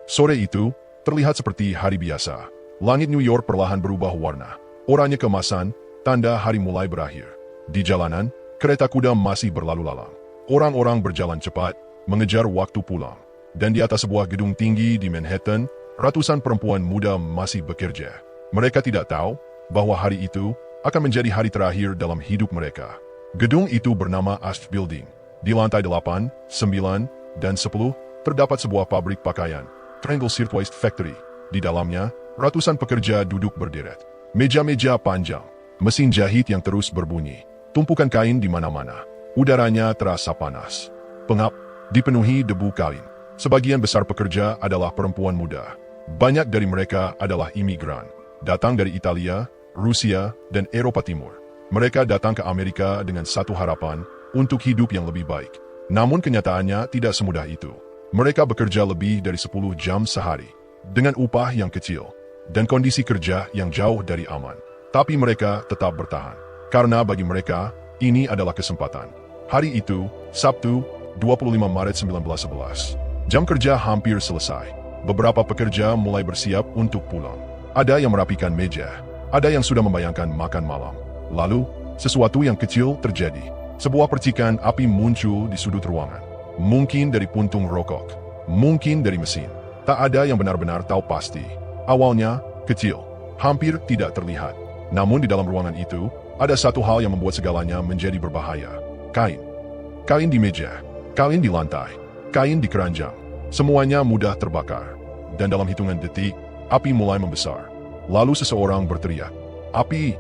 Sore itu, terlihat seperti hari biasa. Langit New York perlahan berubah warna. Oranye keemasan, tanda hari mulai berakhir. Di jalanan, kereta kuda masih berlalu lalang. Orang-orang berjalan cepat, mengejar waktu pulang. Dan di atas sebuah gedung tinggi di Manhattan, ratusan perempuan muda masih bekerja. Mereka tidak tahu bahwa hari itu akan menjadi hari terakhir dalam hidup mereka. Gedung itu bernama Asht Building. Di lantai 8, 9, dan 10, terdapat sebuah pabrik pakaian, Triangle Shirtwaist Factory. Di dalamnya, ratusan pekerja duduk berderet. Meja-meja panjang, mesin jahit yang terus berbunyi, tumpukan kain di mana-mana. Udaranya terasa panas. Pengap, dipenuhi debu kain. Sebagian besar pekerja adalah perempuan muda. Banyak dari mereka adalah imigran, datang dari Italia, Rusia, dan Eropa Timur. Mereka datang ke Amerika dengan satu harapan, untuk hidup yang lebih baik. Namun kenyataannya tidak semudah itu. Mereka bekerja lebih dari 10 jam sehari, dengan upah yang kecil, dan kondisi kerja yang jauh dari aman. Tapi mereka tetap bertahan, karena bagi mereka, ini adalah kesempatan. Hari itu, Sabtu, 25 Maret 1911. Jam kerja hampir selesai. Beberapa pekerja mulai bersiap untuk pulang. Ada yang merapikan meja, ada yang sudah membayangkan makan malam. Lalu, sesuatu yang kecil terjadi. Sebuah percikan api muncul di sudut ruangan. Mungkin dari puntung rokok, mungkin dari mesin. Tak ada yang benar-benar tahu pasti. Awalnya, kecil, hampir tidak terlihat. Namun di dalam ruangan itu, ada satu hal yang membuat segalanya menjadi berbahaya. Kain. Kain di meja, kain di lantai, kain di keranjang. Semuanya mudah terbakar. Dan dalam hitungan detik, api mulai membesar. Lalu seseorang berteriak, "Api!"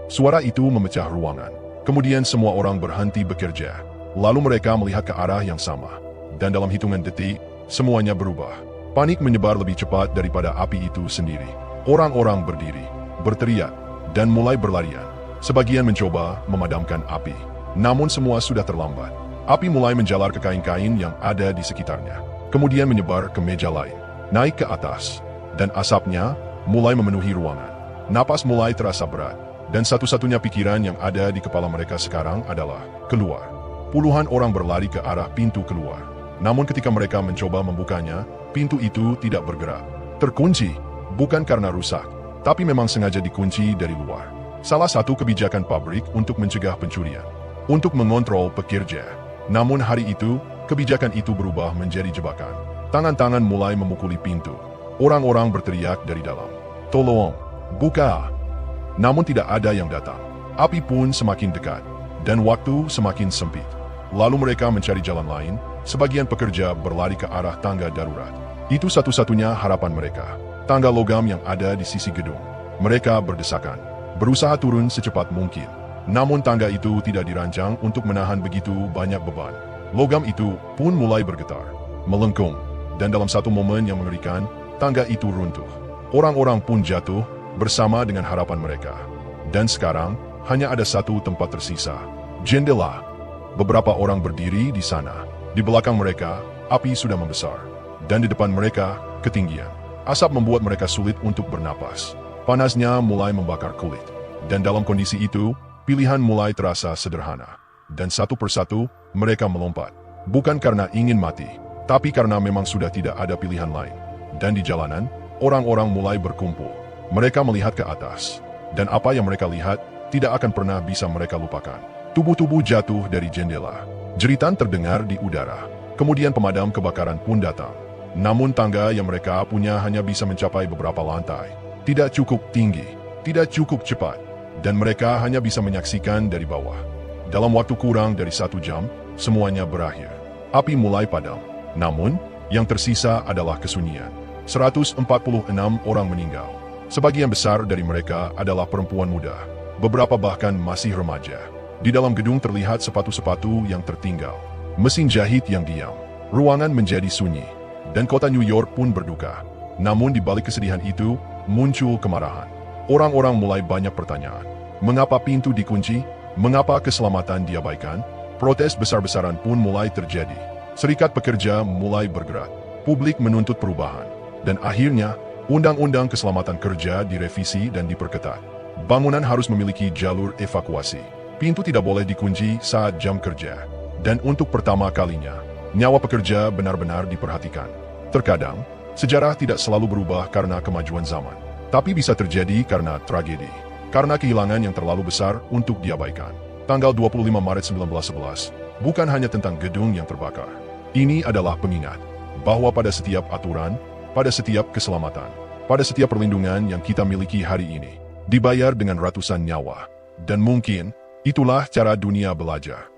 Suara itu memecah ruangan. Kemudian semua orang berhenti bekerja. Lalu mereka melihat ke arah yang sama. Dan dalam hitungan detik, semuanya berubah. Panik menyebar lebih cepat daripada api itu sendiri. Orang-orang berdiri, berteriak, dan mulai berlarian. Sebagian mencoba memadamkan api. Namun semua sudah terlambat. Api mulai menjalar ke kain-kain yang ada di sekitarnya. Kemudian menyebar ke meja lain, naik ke atas. Dan asapnya mulai memenuhi ruangan. Napas mulai terasa berat. Dan satu-satunya pikiran yang ada di kepala mereka sekarang adalah keluar. Puluhan orang berlari ke arah pintu keluar. Namun ketika mereka mencoba membukanya, pintu itu tidak bergerak. Terkunci, bukan karena rusak, tapi memang sengaja dikunci dari luar. Salah satu kebijakan pabrik untuk mencegah pencurian, untuk mengontrol pekerja. Namun hari itu, kebijakan itu berubah menjadi jebakan. Tangan-tangan mulai memukuli pintu. Orang-orang berteriak dari dalam, "Tolong, buka!" Namun tidak ada yang datang. Api pun semakin dekat, dan waktu semakin sempit. Lalu mereka mencari jalan lain, sebagian pekerja berlari ke arah tangga darurat. Itu satu-satunya harapan mereka. Tangga logam yang ada di sisi gedung. Mereka berdesakan, berusaha turun secepat mungkin. Namun tangga itu tidak dirancang untuk menahan begitu banyak beban. Logam itu pun mulai bergetar, melengkung, dan dalam satu momen yang mengerikan, tangga itu runtuh. Orang-orang pun jatuh, bersama dengan harapan mereka. Dan sekarang, hanya ada satu tempat tersisa. Jendela. Beberapa orang berdiri di sana. Di belakang mereka, api sudah membesar. Dan di depan mereka, ketinggian. Asap membuat mereka sulit untuk bernapas. Panasnya mulai membakar kulit. Dan dalam kondisi itu, pilihan mulai terasa sederhana. Dan satu persatu, mereka melompat. Bukan karena ingin mati, tapi karena memang sudah tidak ada pilihan lain. Dan di jalanan, orang-orang mulai berkumpul. Mereka melihat ke atas, dan apa yang mereka lihat tidak akan pernah bisa mereka lupakan. Tubuh-tubuh jatuh dari jendela. Jeritan terdengar di udara. Kemudian pemadam kebakaran pun datang. Namun tangga yang mereka punya hanya bisa mencapai beberapa lantai. Tidak cukup tinggi, tidak cukup cepat, dan mereka hanya bisa menyaksikan dari bawah. Dalam waktu kurang dari 1 jam, semuanya berakhir. Api mulai padam. Namun, yang tersisa adalah kesunyian. 146 orang meninggal. Sebagian besar dari mereka adalah perempuan muda. Beberapa bahkan masih remaja. Di dalam gedung terlihat sepatu-sepatu yang tertinggal. Mesin jahit yang diam. Ruangan menjadi sunyi. Dan kota New York pun berduka. Namun di balik kesedihan itu, muncul kemarahan. Orang-orang mulai banyak pertanyaan. Mengapa pintu dikunci? Mengapa keselamatan diabaikan? Protes besar-besaran pun mulai terjadi. Serikat pekerja mulai bergerak. Publik menuntut perubahan. Dan akhirnya, Undang-Undang Keselamatan Kerja direvisi dan diperketat. Bangunan harus memiliki jalur evakuasi. Pintu tidak boleh dikunci saat jam kerja. Dan untuk pertama kalinya, nyawa pekerja benar-benar diperhatikan. Terkadang, Sejarah tidak selalu berubah karena kemajuan zaman, tapi bisa terjadi karena tragedi. Karena kehilangan yang terlalu besar untuk diabaikan. Tanggal 25 Maret 1911, bukan hanya tentang gedung yang terbakar. Ini adalah pengingat bahwa pada setiap aturan, pada setiap keselamatan, pada setiap perlindungan yang kita miliki hari ini, dibayar dengan ratusan nyawa. Dan mungkin, itulah cara dunia belajar.